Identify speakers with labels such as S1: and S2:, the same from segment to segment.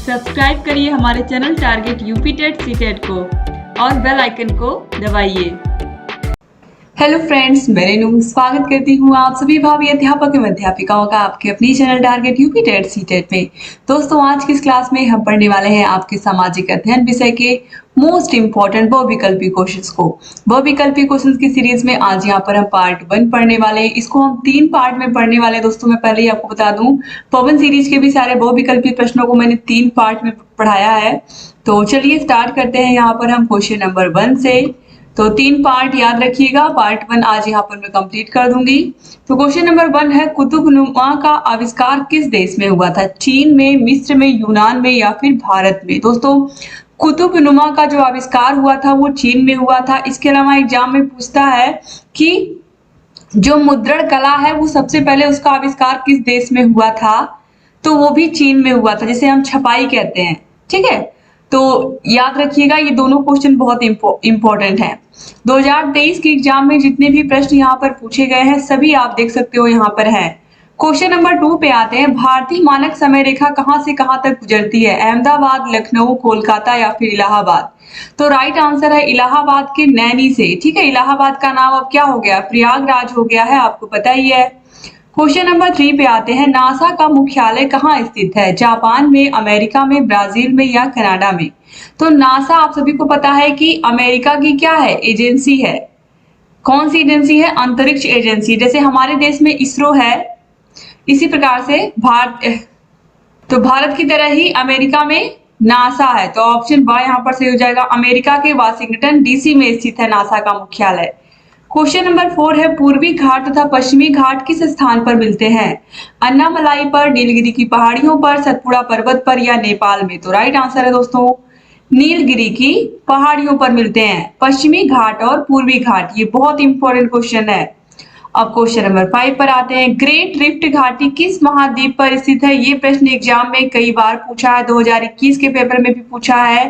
S1: Subscribe करिए हमारे channel target UP TET CTET को और बेल आइकन को दबाइए।
S2: हेलो फ्रेंड्स, मैं रेनू स्वागत करती हूँ आप सभी भावी अध्यापक एवं अध्यापिकाओं का आपके अपनी channel target UP TET CTET में। दोस्तों, आज की इस क्लास में हम पढ़ने वाले हैं आपके सामाजिक अध्ययन विषय के मोस्ट इंपॉर्टेंट बहुविकल्पी क्वेश्चंस को। बहुविकल्पी क्वेश्चंस की सीरीज में आज यहाँ पर हम पार्ट 1 पढ़ने वाले हैं। इसको हम 3 पार्ट में पढ़ने वाले हैं। दोस्तों, मैं पहले ही आपको बता दूं, पवन सीरीज के भी सारे बहुविकल्पी प्रश्नों को मैंने 3 पार्ट में पढ़ाया है। तो चलिए स्टार्ट करते हैं यहाँ पर हम क्वेश्चन नंबर 1 से। तो 3 पार्ट याद रखिएगा, पार्ट 1 आज यहाँ पर मैं कंप्लीट कर दूंगी। तो क्वेश्चन नंबर 1 है, कुतुबनुमा का आविष्कार किस देश में हुआ था? चीन में, मिस्र में, यूनान में या फिर भारत में? दोस्तों, कुतुबनुमा का जो आविष्कार हुआ था वो चीन में हुआ था। इसके अलावा एग्जाम में पूछता है कि जो मुद्रण कला है वो सबसे पहले उसका आविष्कार किस देश में हुआ था? तो वो भी चीन में हुआ था, जिसे हम छपाई कहते हैं। ठीक है, तो याद रखिएगा, ये दोनों क्वेश्चन बहुत इंपॉर्टेंट हैं। 2023 के एग्जाम में जितने भी प्रश्न यहाँ पर पूछे गए हैं सभी आप देख सकते हो यहाँ पर है। क्वेश्चन नंबर 2 पे आते हैं, भारतीय मानक समय रेखा कहाँ से कहाँ तक गुजरती है? अहमदाबाद, लखनऊ, कोलकाता या फिर इलाहाबाद? तो राइट आंसर है इलाहाबाद के नैनी से। ठीक है, इलाहाबाद का नाम अब क्या हो गया? प्रयागराज हो गया है, आपको पता ही है। क्वेश्चन नंबर 3 पे आते हैं, नासा का मुख्यालय कहाँ स्थित है? जापान में, अमेरिका में, ब्राजील में या कनाडा में? तो नासा आप सभी को पता है कि अमेरिका की क्या है? एजेंसी है। कौन सी एजेंसी है? अंतरिक्ष एजेंसी। जैसे हमारे देश में इसरो है, इसी प्रकार से भारत की तरह ही अमेरिका में नासा है। तो ऑप्शन बी यहाँ पर सही हो जाएगा। अमेरिका के वाशिंगटन डीसी में स्थित है नासा का मुख्यालय। क्वेश्चन नंबर 4 है, पूर्वी घाट तथा पश्चिमी घाट किस स्थान पर मिलते हैं? अन्नामलाई पर, नीलगिरी की पहाड़ियों पर, सतपुड़ा पर्वत पर या नेपाल में? तो राइट आंसर है दोस्तों नीलगिरी की पहाड़ियों पर मिलते हैं पश्चिमी घाट और पूर्वी घाट। ये बहुत इंपॉर्टेंट क्वेश्चन है। अब क्वेश्चन नंबर 5 पर आते हैं, ग्रेट रिफ्ट घाटी किस महाद्वीप पर स्थित है? ये प्रश्न एग्जाम में कई बार पूछा है, 2021 के पेपर में भी पूछा है।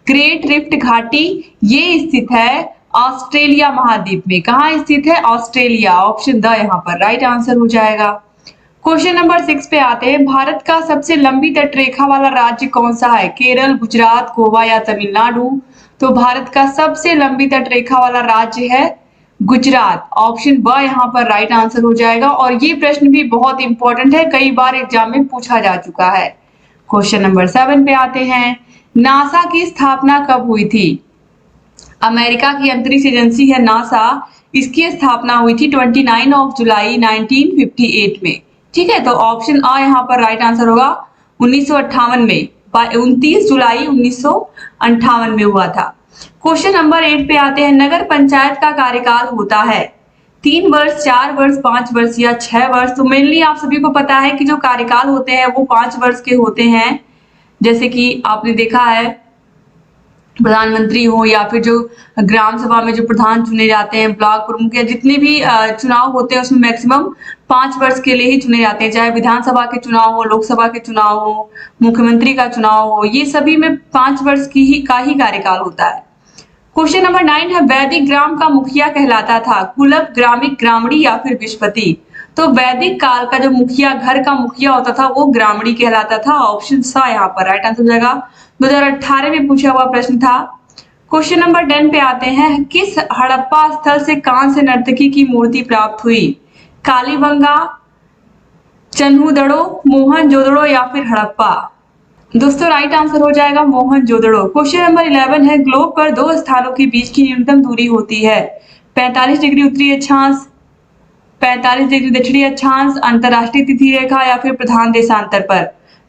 S2: ग्रेट रिफ्ट घाटी ये स्थित है ऑस्ट्रेलिया महाद्वीप में। कहाँ स्थित है? ऑस्ट्रेलिया। ऑप्शन द यहाँ पर राइट आंसर हो जाएगा। क्वेश्चन नंबर 6 पे आते हैं, भारत का सबसे लंबी तटरेखा वाला राज्य कौन सा है? केरल, गुजरात, गोवा या तमिलनाडु? तो भारत का सबसे लंबी तटरेखा वाला राज्य है गुजरात। ऑप्शन ब यहाँ पर राइट आंसर हो जाएगा। और ये प्रश्न भी बहुत इंपॉर्टेंट है, कई बार एग्जाम में पूछा जा चुका है। क्वेश्चन नंबर 7 पे आते हैं, नासा की स्थापना कब हुई थी? अमेरिका की अंतरिक्ष एजेंसी है नासा, इसकी स्थापना हुई थी 29 जुलाई 1958 में। ठीक है, तो ऑप्शन आ यहाँ पर राइट आंसर होगा। 1958 में, 29 जुलाई 1958 में हुआ था। क्वेश्चन नंबर 8 पे आते हैं, नगर पंचायत का कार्यकाल होता है 3 वर्ष, 4 वर्ष, 5 वर्ष या 6 वर्ष? तो मेनली आप सभी को पता है कि जो कार्यकाल होते हैं वो 5 वर्ष के होते हैं। जैसे कि आपने देखा है प्रधानमंत्री हो या फिर जो ग्राम सभा में जो प्रधान चुने जाते हैं, ब्लॉक प्रमुख या जितने भी चुनाव होते हैं उसमें मैक्सिमम 5 वर्ष के लिए ही चुने जाते हैं। चाहे विधानसभा के चुनाव हो, लोकसभा के चुनाव हो, मुख्यमंत्री का चुनाव हो, ये सभी में 5 वर्ष का ही कार्यकाल होता है। क्वेश्चन नंबर 9 है, वैदिक ग्राम का मुखिया कहलाता था कुलप, ग्रामिक, ग्रामणी या फिर विश्वपति? तो वैदिक काल का जो मुखिया, घर का मुखिया होता था वो ग्रामणी कहलाता था। ऑप्शन सा यहाँ पर राइट आंसर हो जाएगा। 2018 में पूछा हुआ प्रश्न था। क्वेश्चन नंबर 10 पे आते हैं, किस हड़प्पा स्थल से कांस्य नर्तकी की मूर्ति प्राप्त हुई? कालीबंगा, चन्हुदड़ो, मोहनजोदड़ो या फिर हड़प्पा? दोस्तों, राइट आंसर हो जाएगा मोहनजोदड़ो। क्वेश्चन नंबर 11 है, ग्लोब पर 2 स्थानों के बीच की न्यूनतम दूरी होती है 45 डिग्री उत्तरी अक्षांश, 45 डिग्री दक्षिणी अक्षांश, अंतरराष्ट्रीय तिथि रेखा या फिर प्रधान देशांतर पर?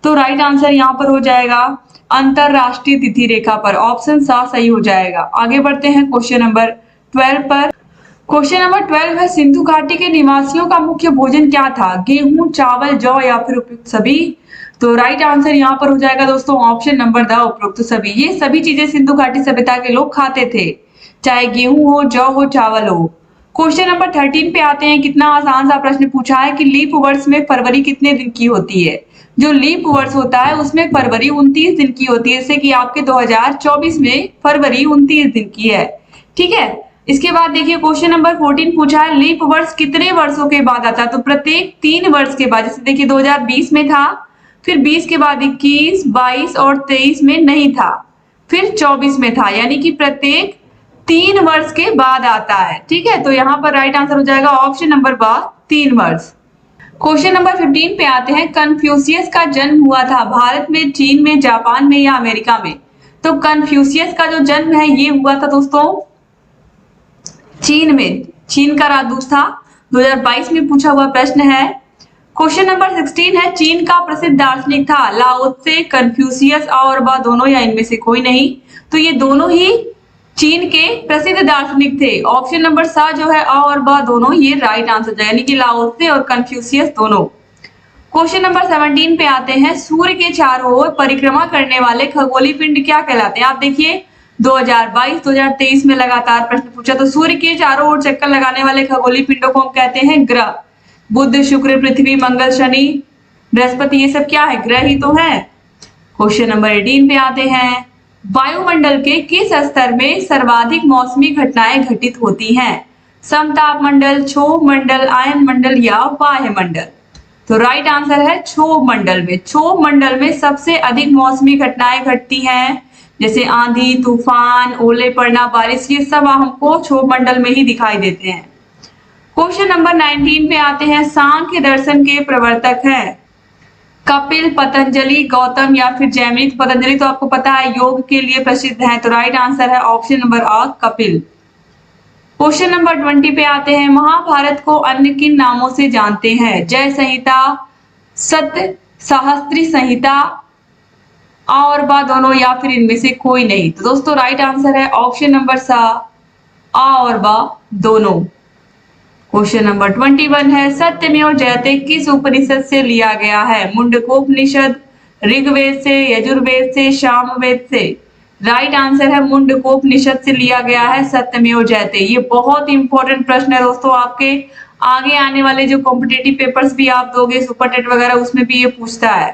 S2: तो राइट आंसर यहाँ पर हो जाएगा अंतरराष्ट्रीय तिथि रेखा पर। ऑप्शन सा सही हो जाएगा। आगे बढ़ते हैं क्वेश्चन नंबर 12 पर। क्वेश्चन नंबर 12 है, सिंधु घाटी के निवासियों का मुख्य भोजन क्या था? गेहूं, चावल, जौ या फिर उपयुक्त सभी? तो राइट आंसर यहाँ पर हो जाएगा दोस्तों ऑप्शन नंबर द उपयुक्त सभी। ये सभी चीजें सिंधु घाटी सभ्यता के लोग खाते थे, चाहे गेहूं हो, जौ हो, चावल हो। क्वेश्चन नंबर 13 पे आते हैं, कितना आसान सा प्रश्न पूछा है कि लीप वर्ष में फरवरी कितने दिन की होती है? जो लीप वर्ष होता है उसमें फरवरी 29 दिन की होती है, जैसे कि आपके 2024 में फरवरी 29 दिन की है। ठीक है, इसके बाद देखिए क्वेश्चन नंबर 14 पूछा है, लीप वर्ष कितने वर्षों के बाद आता है? तो प्रत्येक 3 वर्ष के बाद। जैसे देखिए 2020 में था फिर 20 के बाद 21, 22 और 23 में नहीं था, फिर 24 में था, यानी कि प्रत्येक 3 वर्ष के बाद आता है। ठीक है, तो यहाँ पर राइट आंसर हो जाएगा ऑप्शन नंबर बा 3 वर्ष। क्वेश्चन नंबर 15 पे आते हैं, कन्फ्यूशियस का जन्म हुआ था भारत में, चीन में, जापान में या अमेरिका में? तो कन्फ्यूशियस का जो जन्म है ये हुआ था दोस्तों चीन में। चीन का राजदूत था। 2022 में पूछा हुआ प्रश्न है। क्वेश्चन नंबर 16 है, चीन का प्रसिद्ध दार्शनिक था लाओ त्से, कन्फ्यूशियस और बा दोनों या इनमें से कोई नहीं? तो ये दोनों ही चीन के प्रसिद्ध दार्शनिक थे। ऑप्शन नंबर सा जो है अ और ब दोनों ये राइट आंसर है, यानी कि लाओ त्से और कन्फ्यूशियस दोनों। क्वेश्चन नंबर 17 पे आते हैं, सूर्य के चारों ओर परिक्रमा करने वाले खगोलीय पिंड क्या कहलाते हैं? आप देखिए 2022, 2023 में लगातार प्रश्न पूछा, तो सूर्य के चारों ओर चक्कर लगाने वाले खगोलीय पिंडों को हम कहते हैं ग्रह। बुध, शुक्र, पृथ्वी, मंगल, शनि, बृहस्पति, ये सब क्या है? ग्रह ही तो है। क्वेश्चन नंबर 18 पे आते हैं, वायुमंडल के किस स्तर में सर्वाधिक मौसमी घटनाएं घटित होती हैं? समताप मंडल, क्षोभ मंडल, आयन मंडल या वायुमंडल? तो राइट आंसर है क्षोभ मंडल में। क्षोभ मंडल में सबसे अधिक मौसमी घटनाएं घटती हैं, जैसे आंधी, तूफान, ओले पड़ना, बारिश, ये सब हमको क्षोभ मंडल में ही दिखाई देते हैं। क्वेश्चन नंबर 19 पे आते हैं, सांख्य दर्शन के प्रवर्तक हैं कपिल, पतंजलि, गौतम या फिर जैमिनी? तो पतंजलि तो आपको पता है योग के लिए प्रसिद्ध है, तो राइट आंसर है ऑप्शन नंबर आ कपिल। क्वेश्चन नंबर 20 पे आते हैं, महाभारत को अन्य किन नामों से जानते हैं? जय संहिता, सत्य सहस्त्री संहिता और बा दोनों या फिर इनमें से कोई नहीं? तो दोस्तों राइट आंसर है ऑप्शन नंबर सा आ और बा दोनों। क्वेश्चन नंबर 21 है, सत्यमेव जयते किस उपनिषद से लिया गया है? मुंडकोपनिषद, ऋग्वेद से, यजुर्वेद से, सामवेद से? राइट आंसर है मुंडकोपनिषद से लिया गया है सत्यमेव जयते। ये बहुत इंपॉर्टेंट प्रश्न है दोस्तों, आपके आगे आने वाले जो कॉम्पिटेटिव पेपर्स भी आप दोगे सुपर टेट वगैरह, उसमें भी ये पूछता है।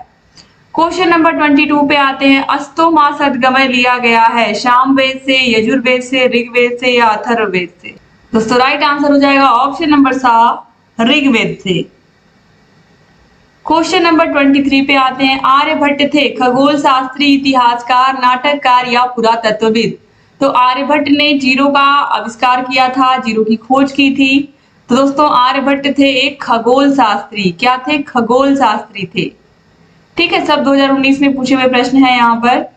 S2: क्वेश्चन नंबर 22 पे आते हैं, अस्तो मा सद्गमय लिया गया है सामवेद से, यजुर्वेद से, ऋग्वेद से या अथर्ववेद से? दोस्तों राइट आंसर हो जाएगा ऑप्शन नंबर सा ऋग्वेद से। क्वेश्चन नंबर 23 पे आते हैं, आर्यभट्ट थे खगोल शास्त्री, इतिहासकार, नाटककार या पुरातत्वविद? तो आर्यभट्ट ने जीरो का आविष्कार किया था, जीरो की खोज की थी। तो दोस्तों आर्यभट्ट थे एक खगोल शास्त्री। क्या थे? खगोल शास्त्री थे। ठीक है, सब 2019 में पूछे हुए प्रश्न है यहाँ पर।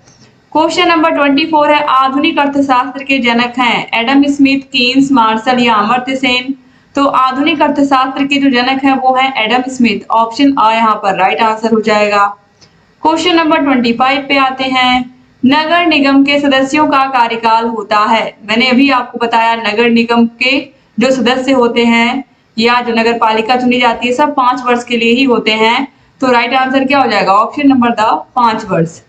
S2: क्वेश्चन नंबर 24 है, आधुनिक अर्थशास्त्र के जनक हैं एडम स्मिथ, कीन्स, मार्शल या अमर्त्य सेन? तो आधुनिक अर्थशास्त्र के जो जनक हैं वो हैं एडम स्मिथ। ऑप्शन आ यहाँ पर राइट आंसर हो जाएगा। क्वेश्चन नंबर 25 पे आते हैं, नगर निगम के सदस्यों का कार्यकाल होता है? मैंने अभी आपको बताया नगर निगम के जो सदस्य होते हैं या जो नगर पालिका चुनी जाती है सब 5 वर्ष के लिए ही होते हैं। तो राइट आंसर क्या हो जाएगा? ऑप्शन नंबर द 5 वर्ष।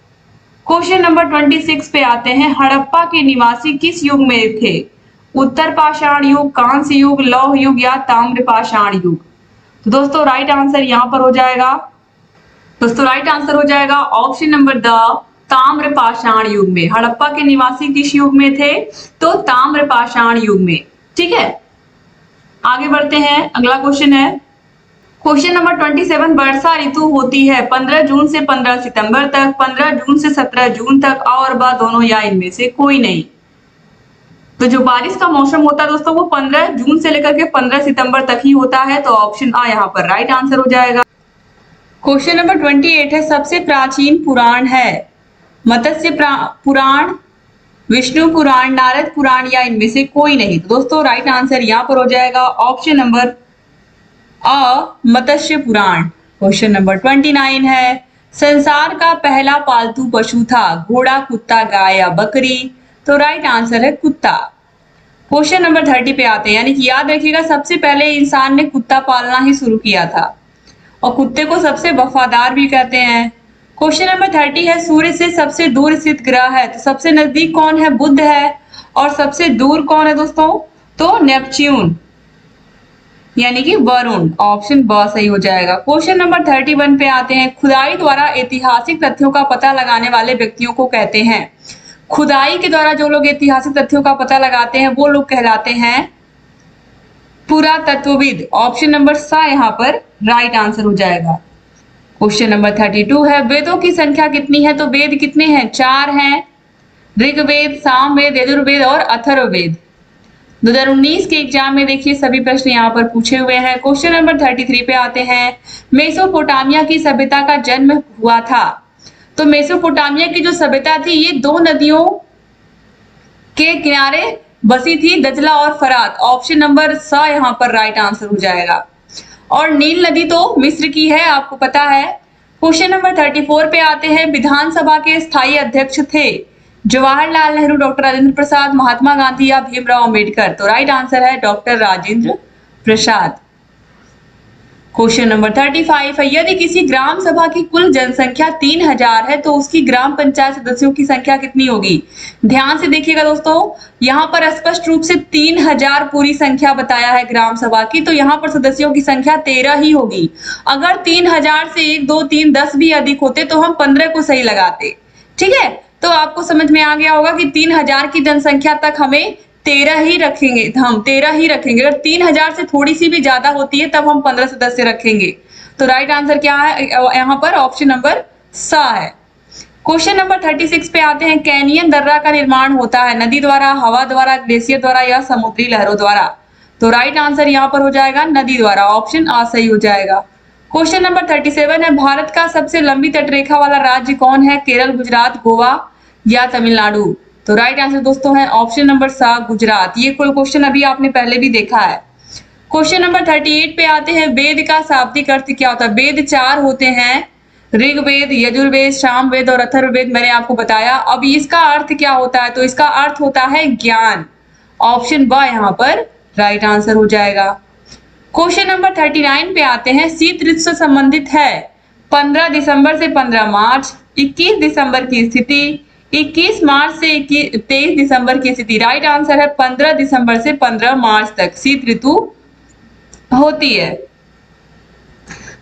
S2: क्वेश्चन नंबर 26 पे आते हैं, हड़प्पा के निवासी किस युग में थे? उत्तर पाषाण युग, कांस्य युग, लौह युग या ताम्र पाषाण युग? तो दोस्तों राइट आंसर यहाँ पर हो जाएगा, दोस्तों राइट आंसर हो जाएगा ऑप्शन नंबर द ताम्र पाषाण युग में। हड़प्पा के निवासी किस युग में थे? तो ताम्र पाषाण युग में। ठीक है, आगे बढ़ते हैं। अगला क्वेश्चन है, क्वेश्चन नंबर 27, वर्षा ऋतु होती है 15 जून से 15 सितंबर तक, 15 जून से 17 जून तक और बा दोनों या इनमें से कोई नहीं? तो जो बारिश का मौसम होता है दोस्तों वो 15 जून से लेकर के 15 सितंबर तक ही होता है। तो ऑप्शन आ यहाँ पर राइट आंसर हो जाएगा। क्वेश्चन नंबर 28 है, सबसे प्राचीन पुराण है मत्स्य पुराण, विष्णु पुराण, नारद पुराण या इनमें से कोई नहीं? तो दोस्तों राइट आंसर यहाँ पर हो जाएगा ऑप्शन नंबर मत्स्य पुराण। क्वेश्चन नंबर 29 है, संसार का पहला पालतू पशु था घोड़ा, कुत्ता, गाय या बकरी? तो राइट आंसर है कुत्ता। क्वेश्चन नंबर 30 पे आते हैं, यानी कि याद रखिएगा सबसे पहले इंसान ने कुत्ता पालना ही शुरू किया था और कुत्ते को सबसे वफादार भी कहते हैं। क्वेश्चन नंबर 30 है, सूर्य से सबसे दूर स्थित ग्रह है? तो सबसे नजदीक कौन है? बुध है। और सबसे दूर कौन है दोस्तों? तो नेपच्यून यानी कि वरुण। ऑप्शन ब सही हो जाएगा। क्वेश्चन नंबर 31 पे आते हैं, खुदाई द्वारा ऐतिहासिक तथ्यों का पता लगाने वाले व्यक्तियों को कहते हैं? खुदाई के द्वारा जो लोग ऐतिहासिक तथ्यों का पता लगाते हैं वो लोग कहलाते हैं पुरातत्वविद। ऑप्शन नंबर सा यहाँ पर राइट आंसर हो जाएगा। क्वेश्चन नंबर 32 है वेदों की संख्या कितनी है? तो वेद कितने हैं? 4 हैं। ऋग्वेद, सामवेद, यजुर्वेद और अथर्ववेद। 2019 के एग्जाम में देखिए सभी प्रश्न यहाँ पर पूछे हुए हैं। क्वेश्चन नंबर 33 पे आते हैं। मेसोपोटामिया की सभ्यता का जन्म हुआ था। तो मेसोपोटामिया की जो सभ्यता थी ये 2 नदियों के किनारे बसी थी, दजला और फरात। ऑप्शन नंबर स यहाँ पर राइट आंसर हो जाएगा। और नील नदी तो मिस्र की है, आपको पता है। क्वेश्चन नंबर 34 पे आते हैं। विधानसभा के स्थायी अध्यक्ष थे जवाहरलाल नेहरू, डॉक्टर राजेंद्र प्रसाद, महात्मा गांधी या भीमराव अंबेडकर। तो राइट आंसर है doctor Rajendra Prasad. Question number 35 है। यदि किसी ग्राम सभा की कुल जनसंख्या 3000 है तो उसकी ग्राम पंचायत सदस्यों की संख्या कितनी होगी? ध्यान से देखिएगा दोस्तों, यहाँ पर स्पष्ट रूप से 3000 पूरी संख्या बताया है ग्राम सभा की, तो यहाँ पर सदस्यों की संख्या 13 ही होगी। अगर 3000 से 1, 2, 3, 10 भी अधिक होते तो हम 15 को सही लगाते। ठीक है, तो आपको समझ में आ गया होगा कि 3000 की जनसंख्या तक हमें 13 ही रखेंगे, हम 13 ही रखेंगे। अगर 3000 से थोड़ी सी भी ज्यादा होती है तब हम 15 सदस्य रखेंगे। तो राइट आंसर क्या है यहाँ पर? ऑप्शन नंबर सा है। क्वेश्चन नंबर 36 पे आते हैं। कैनियन दर्रा का निर्माण होता है नदी द्वारा, हवा द्वारा, ग्लेशियर द्वारा या समुद्री लहरों द्वारा। तो राइट आंसर यहाँ पर हो जाएगा नदी द्वारा। ऑप्शन आ सही हो जाएगा। क्वेश्चन नंबर 37 है। भारत का सबसे लंबी तटरेखा वाला राज्य कौन है? केरल, गुजरात, गोवा या तमिलनाडु। तो राइट आंसर दोस्तों है ऑप्शन नंबर सा गुजरात। ये कोई क्वेश्चन अभी आपने पहले भी देखा है। क्वेश्चन नंबर 38 पे आते हैं। वेद का शाब्दिक अर्थ क्या होता है? वेद 4 होते हैं, ऋग्वेद, यजुर्वेद, सामवेद और अथर्ववेद, मैंने आपको बताया। अब इसका अर्थ क्या होता है? तो इसका अर्थ होता है ज्ञान। ऑप्शन ब यहाँ पर राइट आंसर हो जाएगा। क्वेश्चन नंबर 39 पे आते हैं। शीत ऋतु से संबंधित है 15 दिसंबर से 15 मार्च, 21 दिसंबर की स्थिति, 21 मार्च से 23 दिसंबर की स्थिति। राइट आंसर है 15 दिसंबर से 15 मार्च तक शीत ऋतु होती है।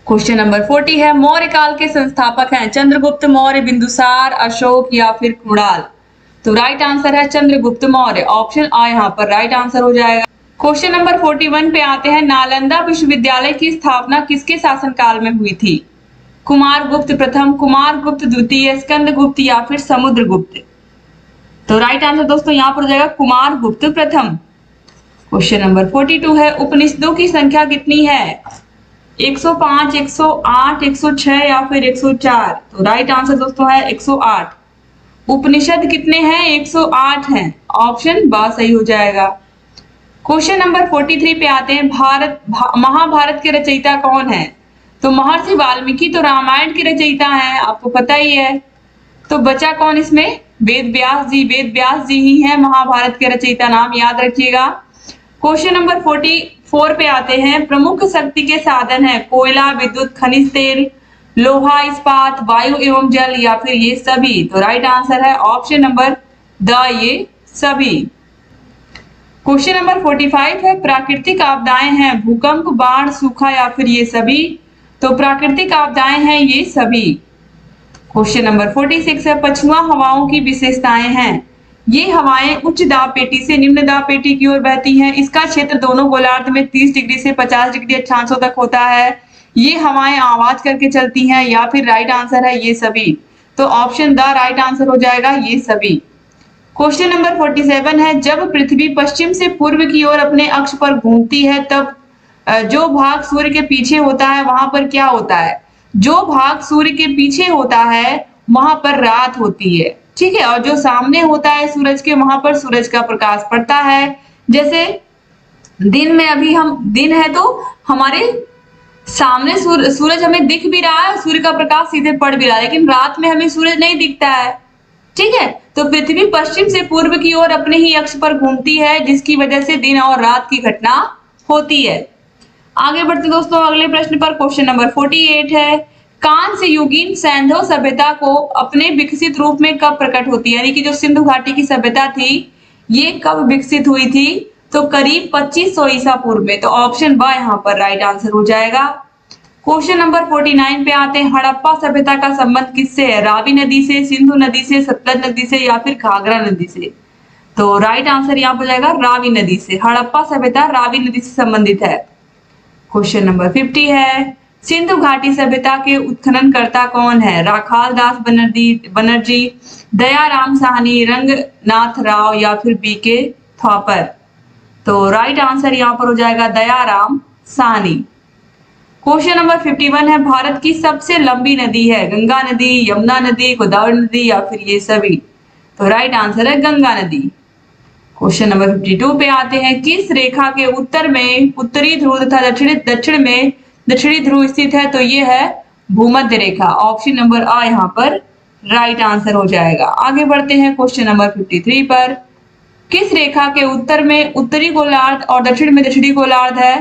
S2: क्वेश्चन नंबर 40 है। मौर्य काल के संस्थापक हैं चंद्रगुप्त मौर्य, बिंदुसार, अशोक या फिर कुणाल। तो राइट आंसर है चंद्रगुप्त मौर्य। ऑप्शन आ यहाँ पर राइट आंसर हो जाएगा। क्वेश्चन नंबर 41 पे आते हैं। नालंदा विश्वविद्यालय की स्थापना किसके शासनकाल में हुई थी? कुमारगुप्त प्रथम, कुमारगुप्त द्वितीय, स्कंदगुप्त या फिर समुद्रगुप्त। तो राइट आंसर दोस्तों यहाँ पर हो जाएगा कुमारगुप्त प्रथम। क्वेश्चन नंबर 42 है। उपनिषदों की संख्या कितनी है? 105, 108, 106 या फिर 104। तो राइट आंसर दोस्तों है 108। उपनिषद कितने हैं? 108 हैं। ऑप्शन ब सही हो जाएगा। क्वेश्चन नंबर 43 पे आते हैं। महाभारत के रचयिता कौन है? तो महर्षि वाल्मीकि तो रामायण के रचयिता हैं, आपको पता ही है। तो बचा कौन इसमें? वेद व्यास जी। वेद व्यास जी ही हैं महाभारत के रचयिता, नाम याद रखिएगा। क्वेश्चन नंबर 44 पे आते हैं। प्रमुख शक्ति के साधन है कोयला, विद्युत, खनिज तेल, लोहा, इस्पात, वायु एवं जल या फिर ये सभी। तो राइट आंसर है ऑप्शन नंबर द ये सभी। क्वेश्चन नंबर 45 है। प्राकृतिक आपदाएं हैं भूकंप, बाढ़, सूखा या फिर ये सभी। तो प्राकृतिक आपदाएं हैं ये सभी। क्वेश्चन नंबर 46 है। पछुआ हवाओं की विशेषताएं हैं। ये हवाएं उच्च दाब पेटी से निम्न दाब पेटी की ओर बहती हैं। इसका क्षेत्र दोनों गोलार्ध में 30 डिग्री से 50 डिग्री अक्षांशों तक होता है। ये हवाएं आवाज करके चलती हैं या फिर राइट आंसर है ये सभी। तो ऑप्शन द राइट आंसर हो जाएगा ये सभी। क्वेश्चन नंबर 47 है। जब पृथ्वी पश्चिम से पूर्व की ओर अपने अक्ष पर घूमती है तब जो भाग सूर्य के पीछे होता है वहां पर क्या होता है? जो भाग सूर्य के पीछे होता है वहां पर रात होती है। ठीक है, और जो सामने होता है सूरज के वहां पर सूरज का प्रकाश पड़ता है। जैसे दिन में अभी हम दिन है तो हमारे सामने सूरज हमें दिख भी रहा है, सूर्य का प्रकाश सीधे पड़ भी रहा है, लेकिन रात में हमें सूरज नहीं दिखता है। ठीक है, तो पृथ्वी पश्चिम से पूर्व की ओर अपने ही अक्ष पर घूमती है जिसकी वजह से दिन और रात की घटना होती है। आगे बढ़ते दोस्तों अगले प्रश्न पर। क्वेश्चन नंबर 48 है। कांस्य युगीन सैंधव सभ्यता को अपने विकसित रूप में कब प्रकट होती है? यानी कि जो सिंधु घाटी की सभ्यता थी ये कब विकसित हुई थी? तो करीब 2500 ईसा पूर्व में। तो ऑप्शन ब यहाँ पर राइट आंसर हो जाएगा। क्वेश्चन नंबर 49 पे आते हैं। हड़प्पा सभ्यता का संबंध किससे है? रावी नदी से, सिंधु नदी से, सतलज नदी से या फिर घाघरा नदी से। तो राइट आंसर यहाँ पर जाएगा रावी नदी से। हड़प्पा सभ्यता रावी नदी से संबंधित है। क्वेश्चन नंबर 50 है। सिंधु घाटी सभ्यता के उत्खननकर्ता कौन है? राखाल दास बनर्जी, दयाराम साहनी, रंगनाथ राव या फिर बीके थॉपर। तो राइट आंसर यहाँ पर हो जाएगा दयाराम साहनी। क्वेश्चन नंबर 51 है, भारत की सबसे लंबी नदी है? गंगा नदी, यमुना नदी, गोदावरी नदी या फिर ये सभी। तो राइट आंसर है गंगा नदी। क्वेश्चन नंबर 52 पे आते हैं, किस रेखा के उत्तर में उत्तरी ध्रुव तथा दक्षिण में दक्षिणी ध्रुव स्थित है? तो ये है भूमध्य रेखा। ऑप्शन नंबर आ यहाँ पर राइट आंसर हो जाएगा। आगे बढ़ते हैं क्वेश्चन नंबर 53 पर, किस रेखा के उत्तर में उत्तरी गोलार्ध और दक्षिण में दक्षिणी गोलार्ध है?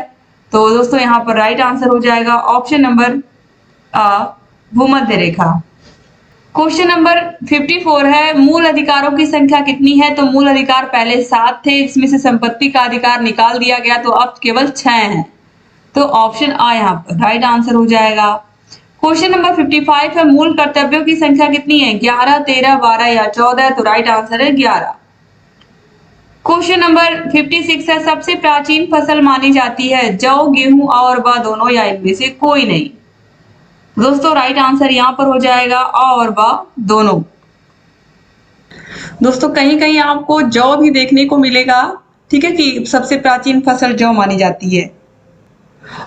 S2: तो दोस्तों यहाँ पर राइट आंसर हो जाएगा ऑप्शन नंबर आ भूमध्य रेखा। क्वेश्चन नंबर 54 है, मूल अधिकारों की संख्या कितनी है? तो मूल अधिकार पहले 7 थे, इसमें से संपत्ति का अधिकार निकाल दिया गया तो अब केवल 6 हैं। तो ऑप्शन आ यहाँ पर राइट आंसर हो जाएगा। क्वेश्चन नंबर 55 है, मूल कर्तव्यों की संख्या कितनी है? 11, 13, 12 या 14। तो राइट आंसर है 11। क्वेश्चन नंबर 56 है, सबसे प्राचीन फसल मानी जाती है? जौ, गेहूं और व दोनों या इनमें से कोई नहीं। दोस्तों राइट आंसर यहाँ पर हो जाएगा और व दोनों। दोस्तों कहीं कहीं आपको जौ भी देखने को मिलेगा, ठीक है, कि सबसे प्राचीन फसल जौ मानी जाती है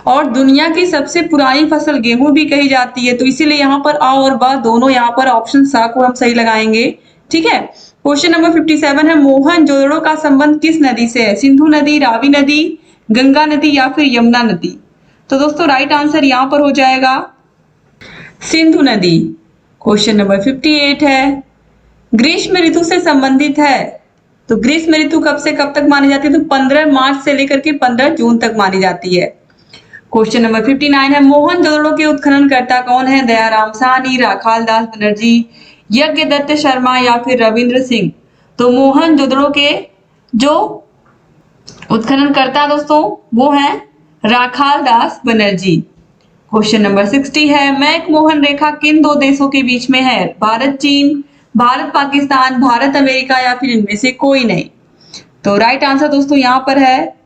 S2: और दुनिया की सबसे पुरानी फसल गेहूं भी कही जाती है। तो इसीलिए यहाँ पर आ और ब दोनों, यहाँ पर ऑप्शन सा को हम सही लगाएंगे, ठीक है। क्वेश्चन नंबर 57 है, मोहनजोदड़ो का संबंध किस नदी से है? सिंधु नदी, रावी नदी, गंगा नदी या फिर यमुना नदी। तो दोस्तों राइट आंसर यहाँ पर हो जाएगा सिंधु नदी। क्वेश्चन नंबर 58 है, ग्रीष्म ऋतु से संबंधित है? तो ग्रीष्म ऋतु कब से कब तक मानी जाती है? तो 15 मार्च से लेकर के 15 जून तक मानी जाती है। क्वेश्चन नंबर 59 है, मोहनजोदड़ो के उत्खननकर्ता कौन है? दयाराम साहनी, राखाल दास बनर्जी, यज्ञदत्त शर्मा या फिर रविंद्र सिंह। तो मोहनजोदड़ो के जो उत्खननकर्ता दोस्तों वो हैं राखाल दास बनर्जी। क्वेश्चन नंबर 60 है, मैकमोहन रेखा किन दो देशों के बीच में है? भारत चीन, भारत पाकिस्तान, भारत अमेरिका या फिर इनमें से कोई नहीं। तो राइट आंसर दोस्तों यहाँ पर है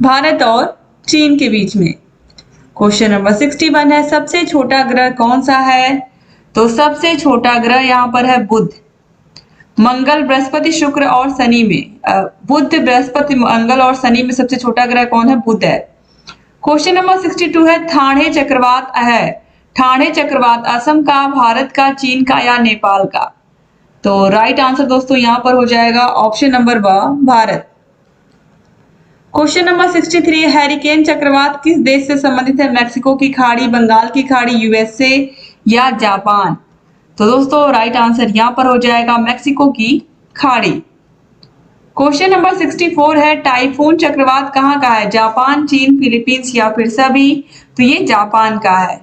S2: भारत और चीन के बीच में। क्वेश्चन नंबर 61 है, सबसे छोटा ग्रह कौन सा है? तो सबसे छोटा ग्रह यहाँ पर है बुध। मंगल, बृहस्पति, शुक्र और शनि में बुध, बृहस्पति, मंगल और शनि में सबसे छोटा ग्रह कौन है? बुध है। क्वेश्चन नंबर 62 है, ठाणे चक्रवात है? ठाणे चक्रवात असम का, भारत का, चीन का या नेपाल का? तो राइट आंसर दोस्तों यहाँ पर हो जाएगा ऑप्शन नंबर ब भारत। क्वेश्चन नंबर 63, हैरिकेन चक्रवात किस देश से संबंधित है? मैक्सिको की खाड़ी, बंगाल की खाड़ी, यूएसए या जापान? तो दोस्तों राइट आंसर यहाँ पर हो जाएगा मैक्सिको की खाड़ी। क्वेश्चन नंबर 64 है, टाइफून चक्रवात कहाँ का है? जापान, चीन, फिलीपींस या फिर सभी? तो ये जापान का है।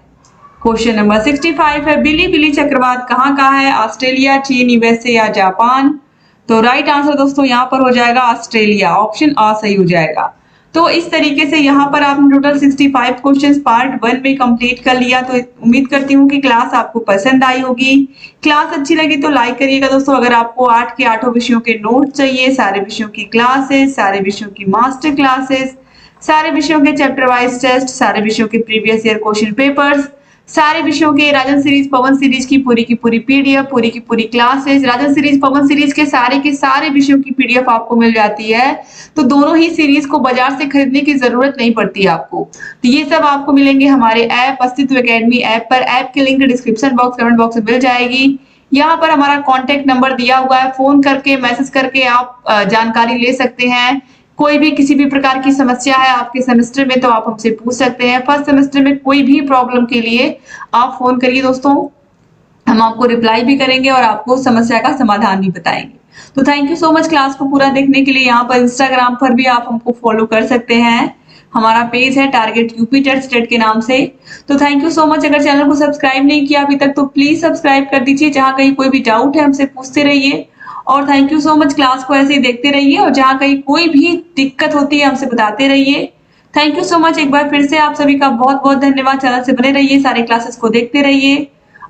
S2: क्वेश्चन नंबर 65 है, बिली बिली चक्रवात कहाँ का है? ऑस्ट्रेलिया, चीन, यूएसए या जापान? तो राइट आंसर दोस्तों यहाँ पर हो जाएगा ऑस्ट्रेलिया। ऑप्शन आ सही हो जाएगा। तो इस तरीके से यहाँ पर आपने टोटल 65 क्वेश्चंस पार्ट 1 में कंप्लीट कर लिया। तो उम्मीद करती हूँ कि क्लास आपको पसंद आई होगी। क्लास अच्छी लगी तो लाइक करिएगा दोस्तों। अगर आपको 8 के 8 विषयों के नोट चाहिए, सारे विषयों की क्लासेस, सारे विषयों की मास्टर क्लासेस, सारे विषयों के चैप्टर वाइज टेस्ट, सारे विषयों के प्रीवियस ईयर क्वेश्चन पेपर्स, सारे विषयों के राजन सीरीज, पवन सीरीज की पूरी पीडीएफ, पूरी की पूरी क्लासेस, राजन सीरीज, पवन सीरीज के सारे विषयों की पीडीएफ आपको मिल जाती है। तो दोनों ही सीरीज को बाजार से खरीदने की जरूरत नहीं पड़ती है आपको। तो ये सब आपको मिलेंगे हमारे ऐप अस्तित्व एकेडमी ऐप पर। ऐप की link description box, comment box में मिल जाएगी। यहाँ पर हमारा कॉन्टेक्ट नंबर दिया हुआ है, फोन करके, मैसेज करके आप जानकारी ले सकते हैं। कोई भी किसी भी प्रकार की समस्या है आपके सेमेस्टर में तो आप हमसे पूछ सकते हैं। फर्स्ट सेमेस्टर में कोई भी प्रॉब्लम के लिए आप फोन करिए दोस्तों, हम आपको रिप्लाई भी करेंगे और आपको समस्या का समाधान भी बताएंगे। तो thank you so much class को पूरा देखने के लिए। यहाँ पर इंस्टाग्राम पर भी आप हमको फॉलो कर सकते हैं, हमारा पेज है टारगेट यूपी टेट स्टेट के नाम से। तो थैंक यू सो मच। अगर चैनल को सब्सक्राइब नहीं किया अभी तक तो प्लीज सब्सक्राइब कर दीजिए। जहाँ कहीं कोई भी डाउट है हमसे पूछते रहिए और thank you so much. Class को ऐसे ही देखते रहिए और जहाँ कहीं कोई भी दिक्कत होती है हमसे बताते रहिए। Thank you so much. एक बार फिर से आप सभी का बहुत बहुत धन्यवाद। चैनल से बने रहिए, सारे क्लासेस को देखते रहिए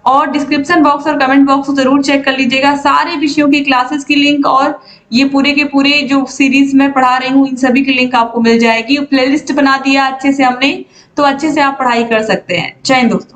S2: और डिस्क्रिप्शन बॉक्स और कमेंट बॉक्स को जरूर चेक कर लीजिएगा। सारे विषयों की क्लासेस की लिंक और ये पूरे के पूरे जो सीरीज में पढ़ा रही हूँ इन सभी की लिंक आपको मिल जाएगी। प्लेलिस्ट बना दिया अच्छे से हमने, तो अच्छे से आप पढ़ाई कर सकते हैं। जय हिंद दोस्तों।